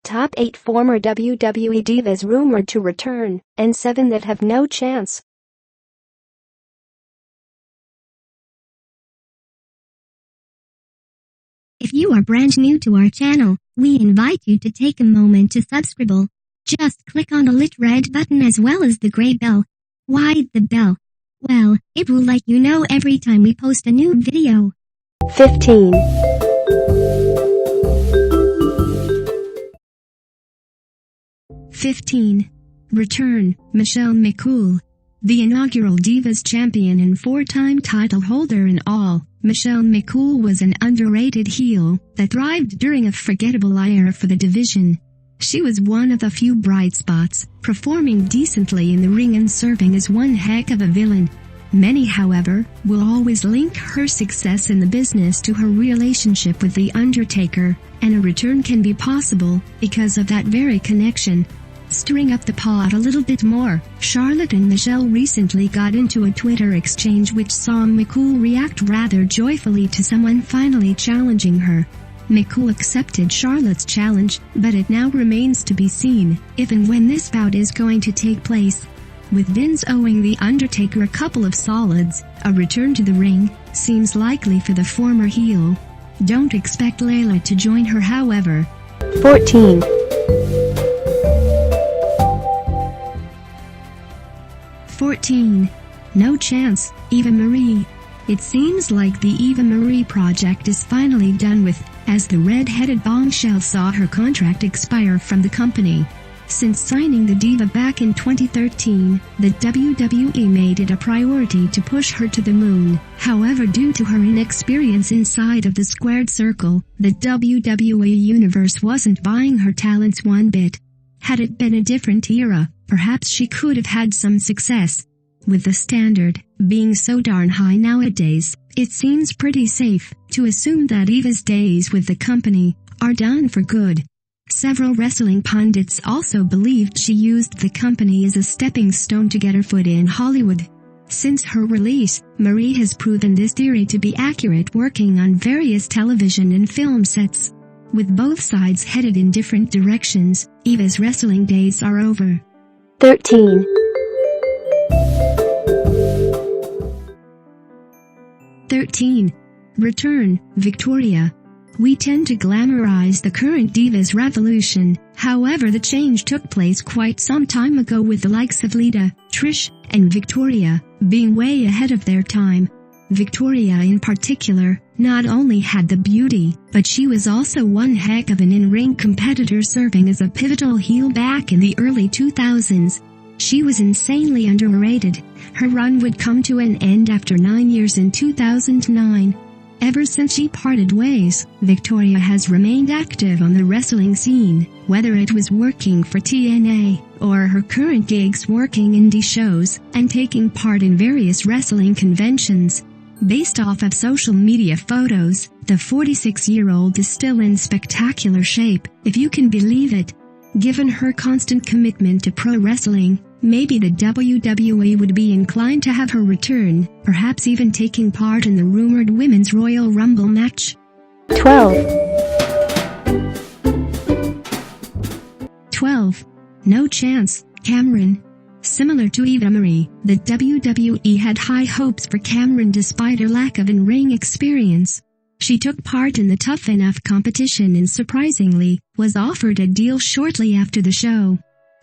Top 8 former WWE Divas rumored to return, and 7 that have no chance. If you are brand new to our channel, we invite you to take a moment to subscribe. Just click on the lit red button as well as the gray bell. Why the bell? Well, it will let you know every time we post a new video. 15. Return, Michelle McCool. The inaugural Divas champion and 4-time title holder in all, Michelle McCool was an underrated heel that thrived during a forgettable era for the division. She was one of the few bright spots, performing decently in the ring and serving as one heck of a villain. Many, however, will always link her success in the business to her relationship with The Undertaker, and a return can be possible because of that very connection. Stirring up the pot a little bit more, Charlotte and Michelle recently got into a Twitter exchange which saw McCool react rather joyfully to someone finally challenging her. McCool accepted Charlotte's challenge, but it now remains to be seen if and when this bout is going to take place. With Vince owing The Undertaker a couple of solids, a return to the ring seems likely for the former heel. Don't expect Layla to join her, however. 14. 14. No chance, Eva Marie. It seems like the Eva Marie project is finally done with, as the red-headed bombshell saw her contract expire from the company. Since signing the diva back in 2013, the WWE made it a priority to push her to the moon. However, due to her inexperience inside of the squared circle, the WWE Universe wasn't buying her talents one bit. Had it been a different era, perhaps she could have had some success. With the standard being so darn high nowadays, it seems pretty safe to assume that Eva's days with the company are done for good. Several wrestling pundits also believed she used the company as a stepping stone to get her foot in Hollywood. Since her release, Marie has proven this theory to be accurate, working on various television and film sets. With both sides headed in different directions, Eva's wrestling days are over. 13. 13. Return, Victoria. We tend to glamorize the current Divas revolution, however the change took place quite some time ago, with the likes of Lita, Trish, and Victoria being way ahead of their time. Victoria in particular not only had the beauty, but she was also one heck of an in-ring competitor, serving as a pivotal heel back in the early 2000s. She was insanely underrated. Her run would come to an end after 9 years in 2009. Ever since she parted ways, Victoria has remained active on the wrestling scene, whether it was working for TNA, or her current gigs working indie shows, and taking part in various wrestling conventions. Based off of social media photos, the 46-year-old is still in spectacular shape, if you can believe it. Given her constant commitment to pro wrestling, maybe the WWE would be inclined to have her return, perhaps even taking part in the rumored Women's Royal Rumble match. 12. 12. No chance, Cameron. Similar to Eva Marie, the WWE had high hopes for Cameron despite her lack of in-ring experience. She took part in the Tough Enough competition and surprisingly, was offered a deal shortly after the show.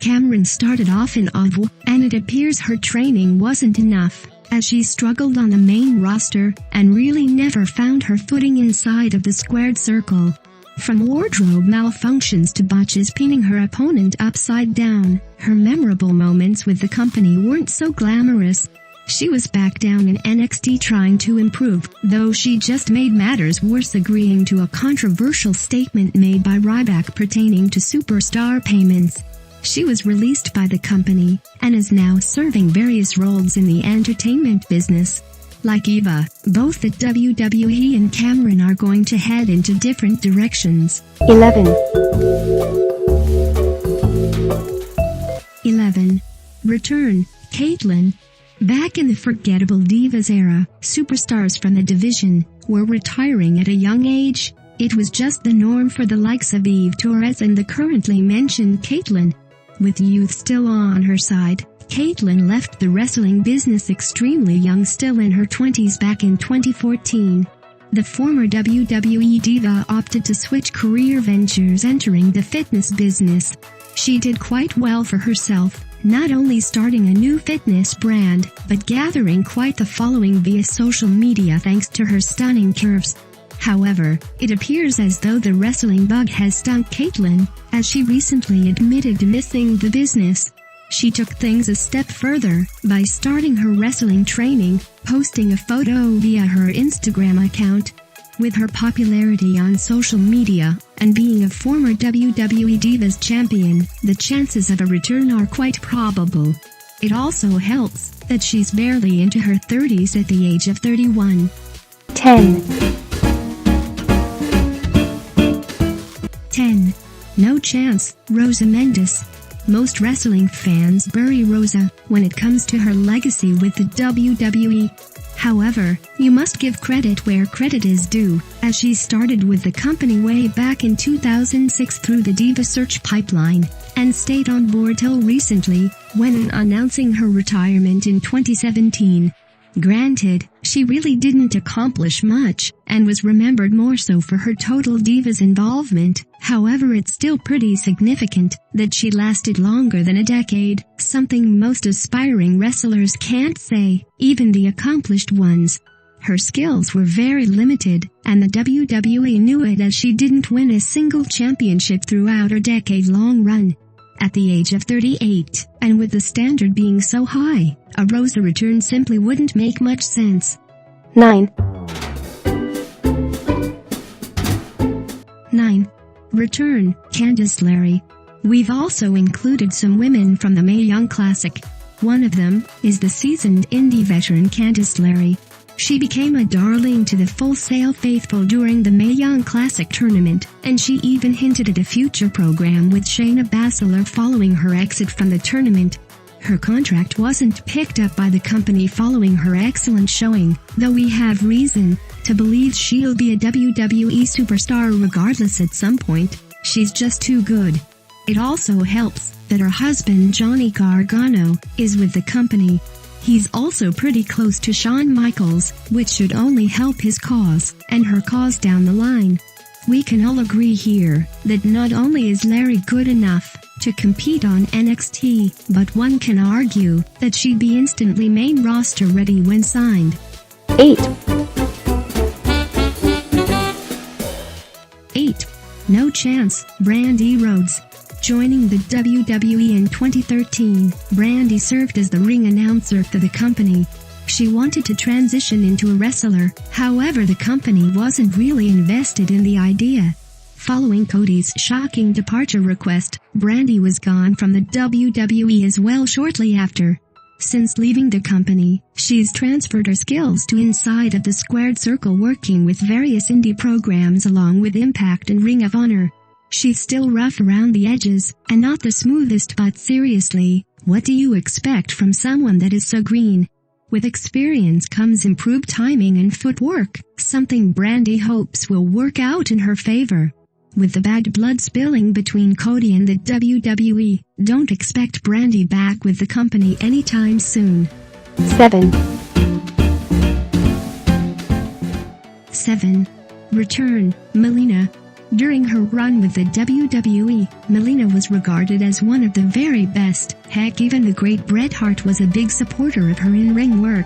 Cameron started off in Ottawa, and it appears her training wasn't enough, as she struggled on the main roster, and really never found her footing inside of the squared circle. From wardrobe malfunctions to botches pinning her opponent upside down, her memorable moments with the company weren't so glamorous. She was back down in NXT trying to improve, though she just made matters worse agreeing to a controversial statement made by Ryback pertaining to superstar payments. She was released by the company, and is now serving various roles in the entertainment business. Like Eva, both the WWE and Cameron are going to head into different directions. 11. 11. Return, Kaitlyn. Back in the forgettable Divas era, superstars from the division were retiring at a young age. It was just the norm for the likes of Eve Torres and the currently mentioned Kaitlyn. With youth still on her side, Kaitlyn left the wrestling business extremely young, still in her 20s back in 2014. The former WWE diva opted to switch career ventures, entering the fitness business. She did quite well for herself, not only starting a new fitness brand, but gathering quite the following via social media thanks to her stunning curves. However, it appears as though the wrestling bug has stung Kaitlyn, as she recently admitted to missing the business. She took things a step further by starting her wrestling training, posting a photo via her Instagram account. With her popularity on social media, and being a former WWE Divas champion, the chances of a return are quite probable. It also helps that she's barely into her 30s at the age of 31. 10. 10. No chance, Rosa Mendes. Most wrestling fans bury Rosa when it comes to her legacy with the WWE. However, you must give credit where credit is due, as she started with the company way back in 2006 through the Diva Search pipeline, and stayed on board till recently, when announcing her retirement in 2017. Granted, she really didn't accomplish much, and was remembered more so for her total Divas involvement. However, it's still pretty significant that she lasted longer than a decade, something most aspiring wrestlers can't say, even the accomplished ones. Her skills were very limited, and the WWE knew it, as she didn't win a single championship throughout her decade-long run. At the age of 38, and with the standard being so high, a Rosa return simply wouldn't make much sense. 9. 9. Return, Candice LeRae. We've also included some women from the Mae Young Classic. One of them is the seasoned indie veteran Candice LeRae. She became a darling to the Full Sail faithful during the Mae Young Classic tournament, and she even hinted at a future program with Shayna Baszler following her exit from the tournament. Her contract wasn't picked up by the company following her excellent showing, though we have reason to believe she'll be a WWE superstar regardless at some point. She's just too good. It also helps that her husband Johnny Gargano is with the company. He's also pretty close to Shawn Michaels, which should only help his cause, and her cause down the line. We can all agree here that not only is LeRae good enough to compete on NXT, but one can argue that she'd be instantly main roster ready when signed. 8. 8. No chance, Brandi Rhodes. Joining the WWE in 2013, Brandi served as the ring announcer for the company. She wanted to transition into a wrestler, however the company wasn't really invested in the idea. Following Cody's shocking departure request, Brandi was gone from the WWE as well shortly after. Since leaving the company, she's transferred her skills to Inside of the Squared Circle, working with various indie programs along with Impact and Ring of Honor. She's still rough around the edges, and not the smoothest, but seriously, what do you expect from someone that is so green? With experience comes improved timing and footwork, something Brandi hopes will work out in her favor. With the bad blood spilling between Cody and the WWE, don't expect Brandi back with the company anytime soon. 7. 7. Return, Melina. During her run with the WWE, Melina was regarded as one of the very best. Heck, even the great Bret Hart was a big supporter of her in-ring work.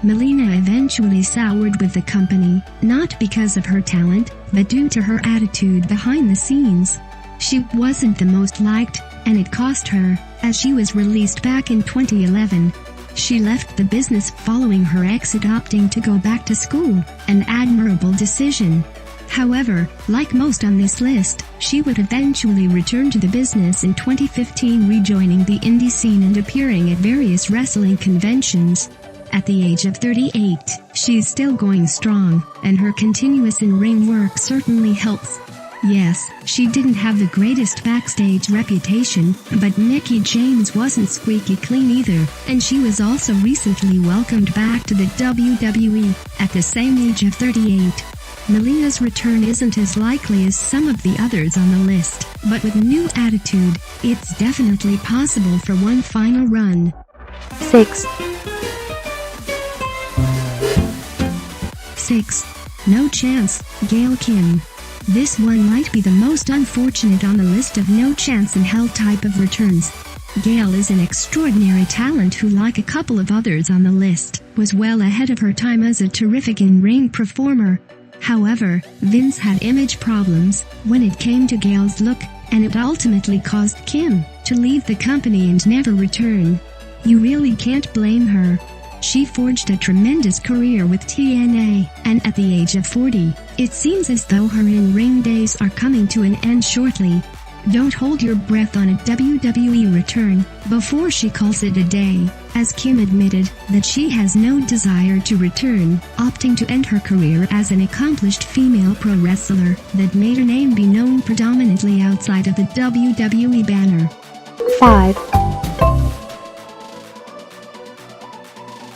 Melina eventually soured with the company, not because of her talent, but due to her attitude behind the scenes. She wasn't the most liked, and it cost her, as she was released back in 2011. She left the business following her exit, opting to go back to school, an admirable decision. However, like most on this list, she would eventually return to the business in 2015, rejoining the indie scene and appearing at various wrestling conventions. At the age of 38, she's still going strong, and her continuous in-ring work certainly helps. Yes, she didn't have the greatest backstage reputation, but Mickie James wasn't squeaky clean either, and she was also recently welcomed back to the WWE, at the same age of 38. Melina's return isn't as likely as some of the others on the list, but with new attitude, it's definitely possible for one final run. 6. 6. No chance, Gail Kim. This one might be the most unfortunate on the list of no chance in hell type of returns. Gail is an extraordinary talent who, like a couple of others on the list, was well ahead of her time as a terrific in-ring performer. However, Vince had image problems when it came to Gail's look, and it ultimately caused Kim to leave the company and never return. You really can't blame her. She forged a tremendous career with TNA, and at the age of 40, it seems as though her in-ring days are coming to an end shortly. Don't hold your breath on a WWE return before she calls it a day, as Kim admitted that she has no desire to return, opting to end her career as an accomplished female pro wrestler that made her name be known predominantly outside of the WWE banner. 5.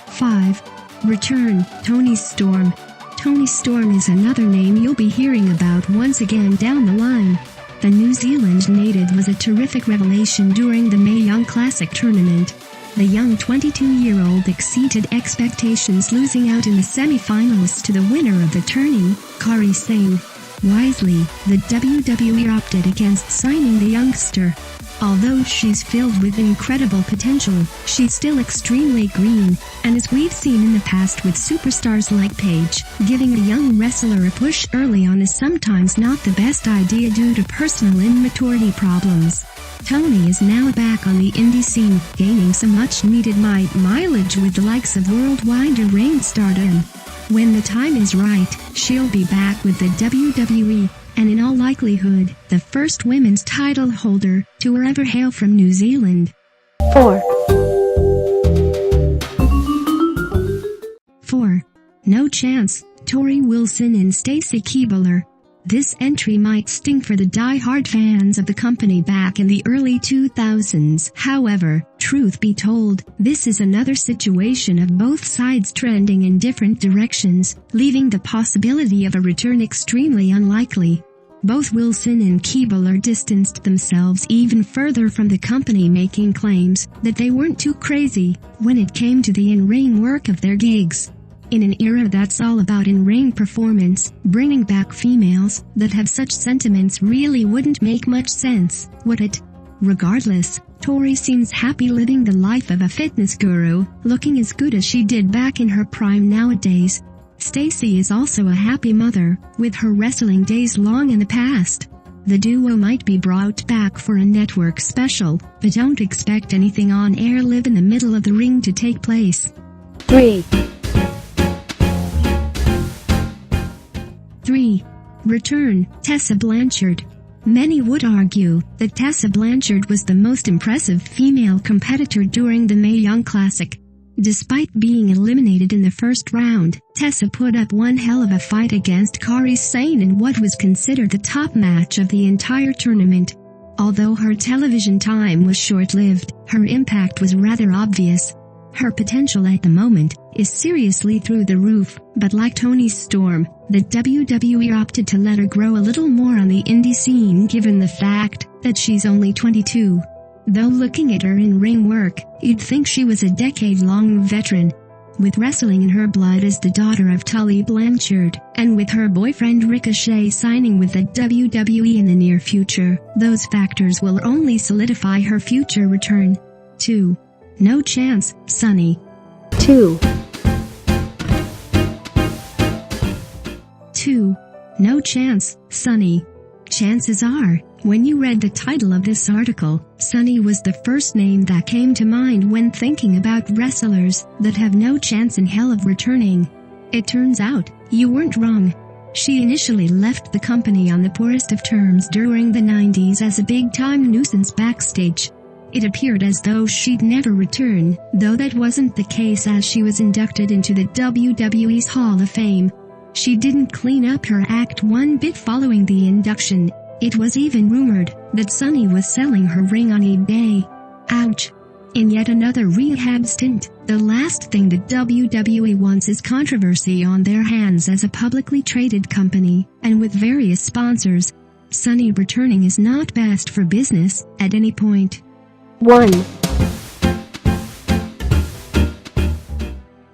5. Return, Toni Storm. Toni Storm is another name you'll be hearing about once again down the line. The New Zealand native was a terrific revelation during the Mae Young Classic tournament. The young 22-year-old exceeded expectations, losing out in the semi-finals to the winner of the tourney, Kairi Sane. Wisely, the WWE opted against signing the youngster. Although she's filled with incredible potential, she's still extremely green, and as we've seen in the past with superstars like Paige, giving a young wrestler a push early on is sometimes not the best idea due to personal immaturity problems. Toni is now back on the indie scene, gaining some much-needed mileage with the likes of worldwide ring stardom. When the time is right, she'll be back with the WWE, and in all likelihood, the first women's title holder to ever hail from New Zealand. 4. 4. No chance, Torrie Wilson and Stacy Keibler. This entry might sting for the die-hard fans of the company back in the early 2000s. However, truth be told, this is another situation of both sides trending in different directions, leaving the possibility of a return extremely unlikely. Both Wilson and Keibler distanced themselves even further from the company, making claims that they weren't too crazy when it came to the in-ring work of their gigs. In an era that's all about in-ring performance, bringing back females that have such sentiments really wouldn't make much sense, would it? Regardless, Torrie seems happy living the life of a fitness guru, looking as good as she did back in her prime nowadays. Stacy is also a happy mother, with her wrestling days long in the past. The duo might be brought back for a network special, but don't expect anything on air live in the middle of the ring to take place. 3. 3. Return, Tessa Blanchard. Many would argue that Tessa Blanchard was the most impressive female competitor during the Mae Young Classic. Despite being eliminated in the first round, Tessa put up one hell of a fight against Kairi Sane in what was considered the top match of the entire tournament. Although her television time was short-lived, her impact was rather obvious. Her potential at the moment is seriously through the roof, but like Toni Storm, the WWE opted to let her grow a little more on the indie scene given the fact that she's only 22. Though looking at her in-ring work, you'd think she was a decade-long veteran. With wrestling in her blood as the daughter of Tully Blanchard, and with her boyfriend Ricochet signing with the WWE in the near future, those factors will only solidify her future return. 2. No chance, Sunny. 2. 2. No chance, Sunny. Chances are, when you read the title of this article, Sunny was the first name that came to mind when thinking about wrestlers that have no chance in hell of returning. It turns out, you weren't wrong. She initially left the company on the poorest of terms during the 90s as a big-time nuisance backstage. It appeared as though she'd never return, though that wasn't the case as she was inducted into the WWE's Hall of Fame. She didn't clean up her act one bit following the induction. It was even rumored that Sunny was selling her ring on eBay. Ouch. In yet another rehab stint, the last thing the WWE wants is controversy on their hands as a publicly traded company, and with various sponsors. Sunny returning is not best for business at any point. 1.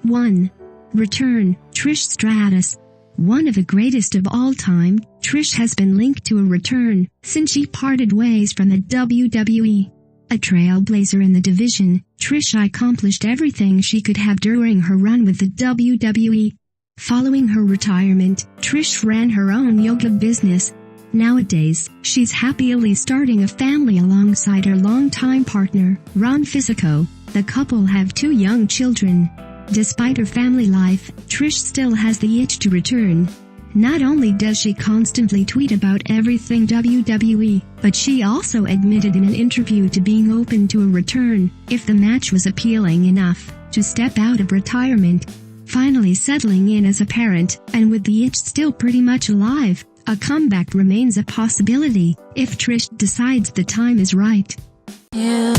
1. Return, Trish Stratus. One of the greatest of all time, Trish has been linked to a return since she parted ways from the WWE. A trailblazer in the division, Trish accomplished everything she could have during her run with the WWE. Following her retirement, Trish ran her own yoga business. Nowadays, she's happily starting a family alongside her longtime partner, Ron Fisico. The couple have 2 young children. Despite her family life, Trish still has the itch to return. Not only does she constantly tweet about everything WWE, but she also admitted in an interview to being open to a return, if the match was appealing enough, to step out of retirement. Finally settling in as a parent, and with the itch still pretty much alive, a comeback remains a possibility, if Trish decides the time is right. Yeah.